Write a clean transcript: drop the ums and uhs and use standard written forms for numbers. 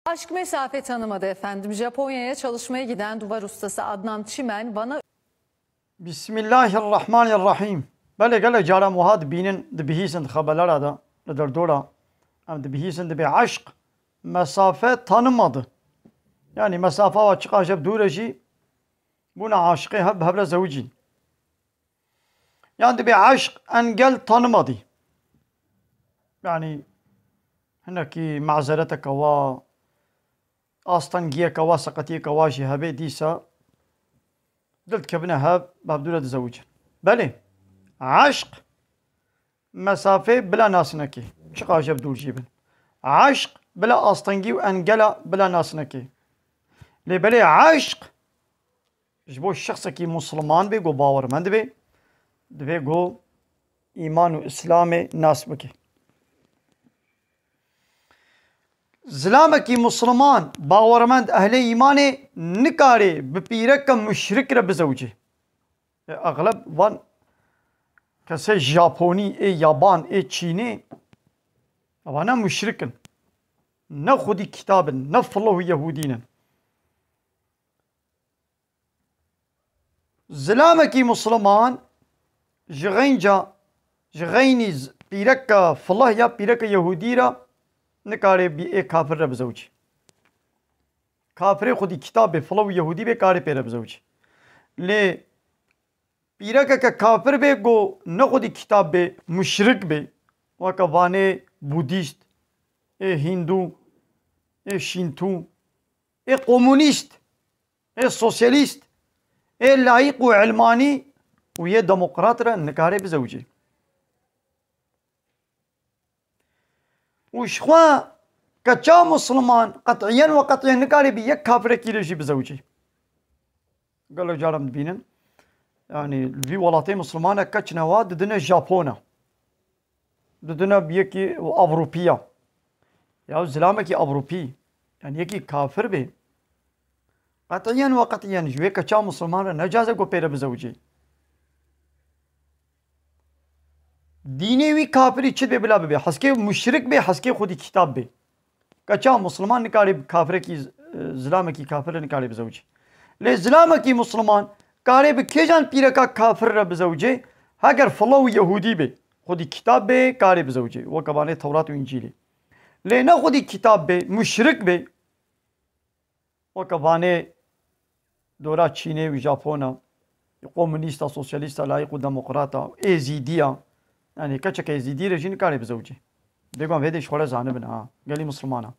Aşk mesafe tanımadı efendim. Japonya'ya çalışmaya giden duvar ustası Adnan Çimen Van'a... Bismillahirrahmanirrahim. Böyle gele cara muhad binin de bihisin haberler da nedir dora. Hem de bihisin de bir aşk mesafe tanımadı. Yani mesafe ve açık acep dureji buna aşkı hep hebre zevcin. Yani de bir aşk engel tanımadı. Yani هناكي معذرتك و أستنجيك وسقطيك واشي هبي ديسا دلت كبنا هاب بابدولة زوجة بلي عشق مسافة بلا ناسنكي شقا job دول جيبن عشق بلا أستنجي وأنجلا بلا ناسنكي لي بلي عشق جبو الشخص كي مسلمان بي جو باور مند بي دبي جو إيمان وإسلام ناس بكي زلامة کی مسلمان باورمند اهل ایمان نکاره بپیرک مشرک را بزوجه اغلب وان کسی ژاپنی یابان چینی وانا مشرکن نه خودی کتابن نه فلو یهودینن زلامة کی مسلمان جغینی پیرک فلو یا پیرک یهودی را نکاره بی ایک کافر را بزوجی کافر خودی کتاب فلو یهودی به کاره پیره بزوجی لی پیره که کافر به گو نه خودی کتاب به مشرک به وکا وانه بودیست هندو شینتو کمونیست سوسیالیست لایق و علمانی و یه دموکرات را نکاره بزوجی وشخوا كتشا مسلمان قطعيا وقطعيا نقاري بيك كافر كيلوجي بزوجي قالوا جارم بينن يعني في ولاتي مسلمانة كتشنوا ددنا جابونا ددنا بيكي أوروبيا يا زلامك أوروبي يعني يكي كافر بي قطعيا وقطعيا جوي كتشا مسلمان نجازة کو پير بزوجي دینی وی کافری چید به بلا به حسکه مشرک به حسکه خودی کتاب به کچا مسلمان نکاری کافر کی زلام کی کافر نکاری بزوجه لی زلام کی مسلمان کاری به کی جان پیره کا کافر را بزوجه اگر فلو یهودی به خودی کتاب به کاری بزوجه و کبانه تورات و انجیلی لی نه خودی کتاب به مشرک به و کبانه دورا چینه و ژاپونا کمونیستا سوسیالیستا لایق و دموکراتا ازیدیا يعني كاتشا كيزيدي رجين كاري بزوجي ديقوم هيدي شغله زانبنا قال لي مسلمانه